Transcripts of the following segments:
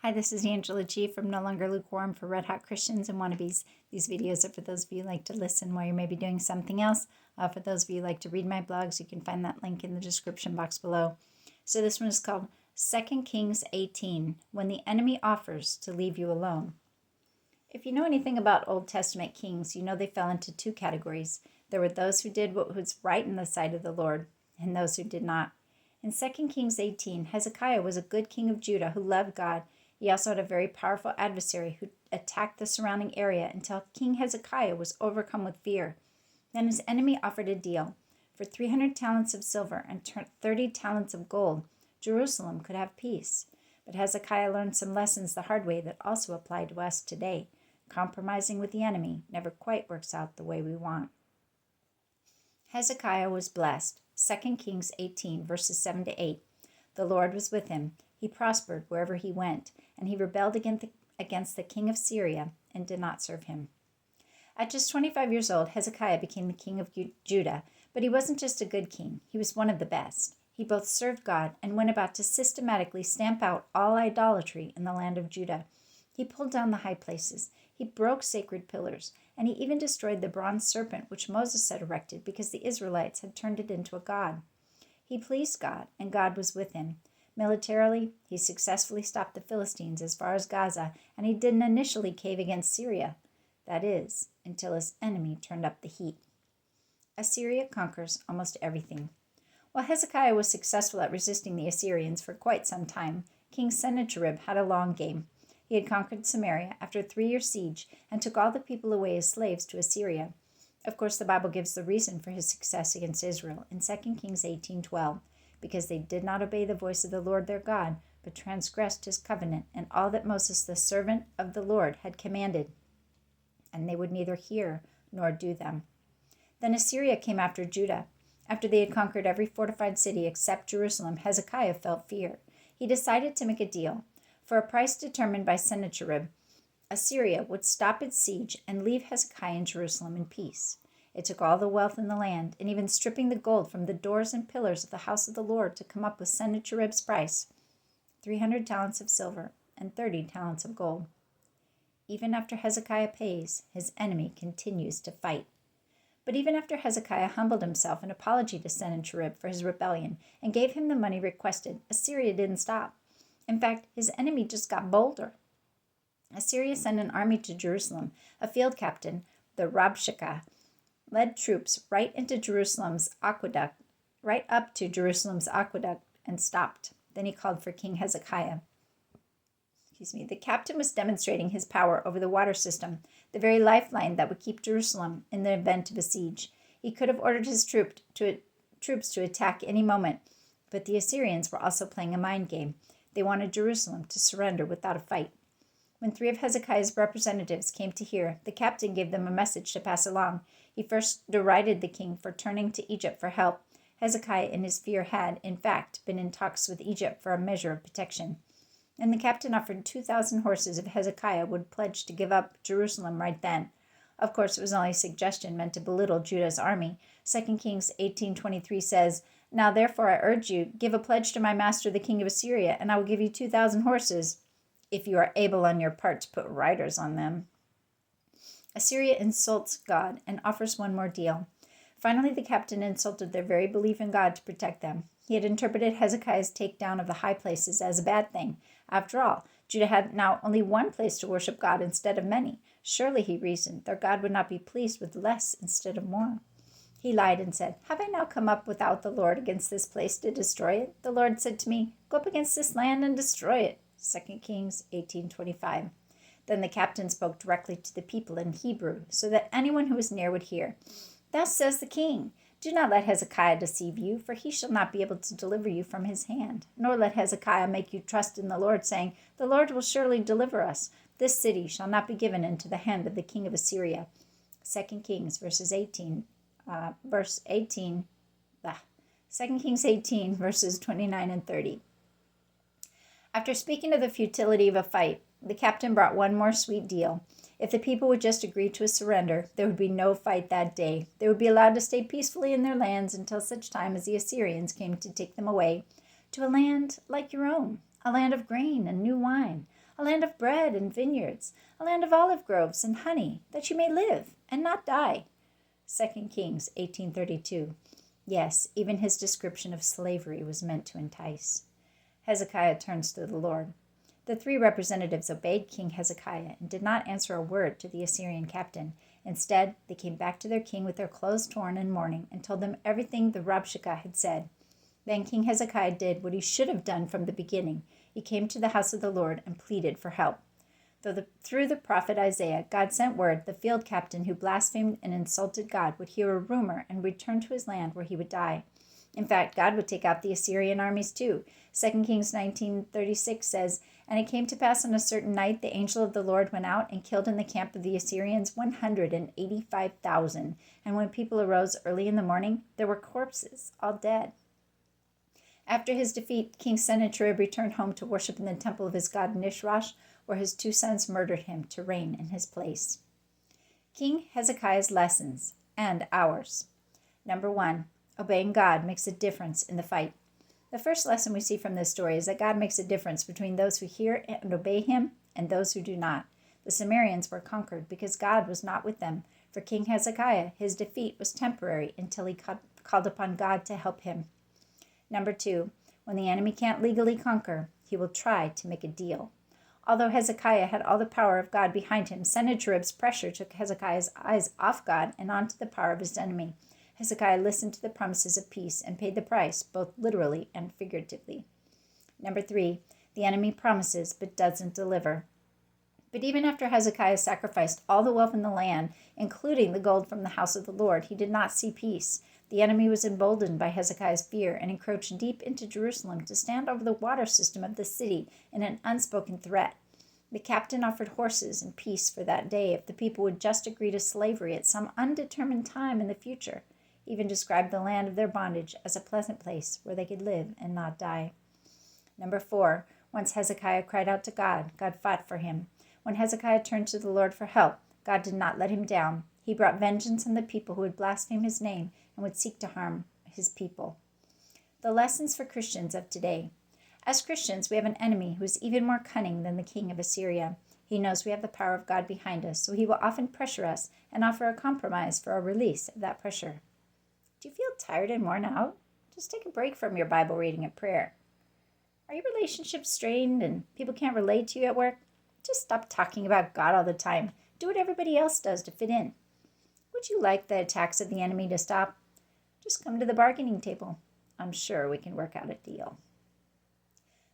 Hi, this is Angela G from No Longer Lukewarm for Red Hot Christians and Wannabes. These videos are for those of you who like to listen while you're maybe doing something else. For those of you who like to read my blogs, you can find that link in the description box below. So this one is called 2 Kings 18, When the Enemy Offers to Leave You Alone. If you know anything about Old Testament kings, you know they fell into two categories. There were those who did what was right in the sight of the Lord, and those who did not. In 2 Kings 18, Hezekiah was a good king of Judah who loved God. He also had a very powerful adversary who attacked the surrounding area until King Hezekiah was overcome with fear. Then his enemy offered a deal. For 300 talents of silver and 30 talents of gold, Jerusalem could have peace. But Hezekiah learned some lessons the hard way that also apply to us today. Compromising with the enemy never quite works out the way we want. Hezekiah was blessed. 2 Kings 18, verses 7 to 8. The Lord was with him. He prospered wherever he went, and he rebelled against the king of Syria and did not serve him. At just 25 years old, Hezekiah became the king of Judah, but he wasn't just a good king. He was one of the best. He both served God and went about to systematically stamp out all idolatry in the land of Judah. He pulled down the high places. He broke sacred pillars, and he even destroyed the bronze serpent which Moses had erected because the Israelites had turned it into a god. He pleased God, and God was with him. Militarily, he successfully stopped the Philistines as far as Gaza, and he didn't initially cave against Syria. That is, until his enemy turned up the heat. Assyria conquers almost everything. While Hezekiah was successful at resisting the Assyrians for quite some time, King Sennacherib had a long game. He had conquered Samaria after a 3-year siege and took all the people away as slaves to Assyria. Of course, the Bible gives the reason for his success against Israel in 2 Kings 18:12. Because they did not obey the voice of the Lord their God, but transgressed his covenant and all that Moses the servant of the Lord had commanded, and they would neither hear nor do them. Then Assyria came after Judah. After they had conquered every fortified city except Jerusalem, Hezekiah felt fear. He decided to make a deal. For a price determined by Sennacherib, Assyria would stop its siege and leave Hezekiah in Jerusalem in peace. It took all the wealth in the land, and even stripping the gold from the doors and pillars of the house of the Lord to come up with Sennacherib's price, 300 talents of silver and 30 talents of gold. Even after Hezekiah pays, his enemy continues to fight. But even after Hezekiah humbled himself in apology to Sennacherib for his rebellion and gave him the money requested, Assyria didn't stop. In fact, his enemy just got bolder. Assyria sent an army to Jerusalem. A field captain, the Rabshakeh, led troops right up to Jerusalem's aqueduct, and stopped. Then he called for King Hezekiah. The captain was demonstrating his power over the water system, the very lifeline that would keep Jerusalem in the event of a siege. He could have ordered his troops to attack any moment, but the Assyrians were also playing a mind game. They wanted Jerusalem to surrender without a fight. When 3 of Hezekiah's representatives came to hear, the captain gave them a message to pass along. He first derided the king for turning to Egypt for help. Hezekiah, in his fear, had, in fact, been in talks with Egypt for a measure of protection. And the captain offered 2,000 horses if Hezekiah would pledge to give up Jerusalem right then. Of course, it was only a suggestion meant to belittle Judah's army. 2 Kings 18:23 says, "Now therefore I urge you, give a pledge to my master the king of Assyria, and I will give you 2,000 horses, if you are able on your part to put riders on them." Assyria insults God and offers one more deal. Finally, the captain insulted their very belief in God to protect them. He had interpreted Hezekiah's takedown of the high places as a bad thing. After all, Judah had now only one place to worship God instead of many. Surely, he reasoned, their God would not be pleased with less instead of more. He lied and said, "Have I now come up without the Lord against this place to destroy it? The Lord said to me, go up against this land and destroy it." 2 Kings 18:25. Then the captain spoke directly to the people in Hebrew, so that anyone who was near would hear. "Thus says the king, do not let Hezekiah deceive you, for he shall not be able to deliver you from his hand. Nor let Hezekiah make you trust in the Lord, saying, the Lord will surely deliver us. This city shall not be given into the hand of the king of Assyria." 2 Kings 18, verses 29 and 30. After speaking of the futility of a fight, the captain brought one more sweet deal. If the people would just agree to a surrender, there would be no fight that day. They would be allowed to stay peacefully in their lands until such time as the Assyrians came to take them away to a land like your own, a land of grain and new wine, a land of bread and vineyards, a land of olive groves and honey, that you may live and not die. 2 Kings 18:32. Yes, even his description of slavery was meant to entice. Hezekiah turns to the Lord. The 3 representatives obeyed King Hezekiah and did not answer a word to the Assyrian captain. Instead, they came back to their king with their clothes torn in mourning and told them everything the Rabshakeh had said. Then King Hezekiah did what he should have done from the beginning. He came to the house of the Lord and pleaded for help. Through the prophet Isaiah, God sent word the field captain who blasphemed and insulted God would hear a rumor and return to his land where he would die. In fact, God would take out the Assyrian armies too. 2 Kings 19:36 says, "And it came to pass on a certain night, the angel of the Lord went out and killed in the camp of the Assyrians 185,000. And when people arose early in the morning, there were corpses, all dead." After his defeat, King Sennacherib returned home to worship in the temple of his god Nishrosh, where his 2 sons murdered him to reign in his place. King Hezekiah's lessons and ours. Number 1. Obeying God makes a difference in the fight. The first lesson we see from this story is that God makes a difference between those who hear and obey him and those who do not. The Sumerians were conquered because God was not with them. For King Hezekiah, his defeat was temporary until he called upon God to help him. Number 2, when the enemy can't legally conquer, he will try to make a deal. Although Hezekiah had all the power of God behind him, Sennacherib's pressure took Hezekiah's eyes off God and onto the power of his enemy. Hezekiah listened to the promises of peace and paid the price, both literally and figuratively. Number 3, the enemy promises but doesn't deliver. But even after Hezekiah sacrificed all the wealth in the land, including the gold from the house of the Lord, he did not see peace. The enemy was emboldened by Hezekiah's fear and encroached deep into Jerusalem to stand over the water system of the city in an unspoken threat. The captain offered horses and peace for that day if the people would just agree to slavery at some undetermined time in the future. He even described the land of their bondage as a pleasant place where they could live and not die. Number 4, once Hezekiah cried out to God, God fought for him. When Hezekiah turned to the Lord for help, God did not let him down. He brought vengeance on the people who would blaspheme his name and would seek to harm his people. The lessons for Christians of today. As Christians, we have an enemy who is even more cunning than the king of Assyria. He knows we have the power of God behind us, so he will often pressure us and offer a compromise for our release of that pressure. Do you feel tired and worn out? Just take a break from your Bible reading and prayer. Are your relationships strained and people can't relate to you at work? Just stop talking about God all the time. Do what everybody else does to fit in. Would you like the attacks of the enemy to stop? Just come to the bargaining table. I'm sure we can work out a deal.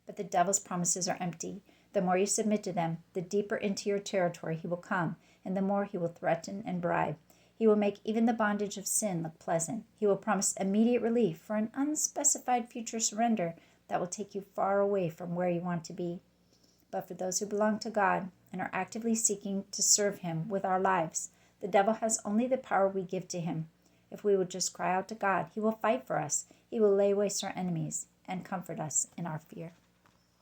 But the devil's promises are empty. The more you submit to them, the deeper into your territory he will come, and the more he will threaten and bribe. He will make even the bondage of sin look pleasant. He will promise immediate relief for an unspecified future surrender that will take you far away from where you want to be. But for those who belong to God and are actively seeking to serve him with our lives, the devil has only the power we give to him. If we would just cry out to God, he will fight for us. He will lay waste our enemies and comfort us in our fear.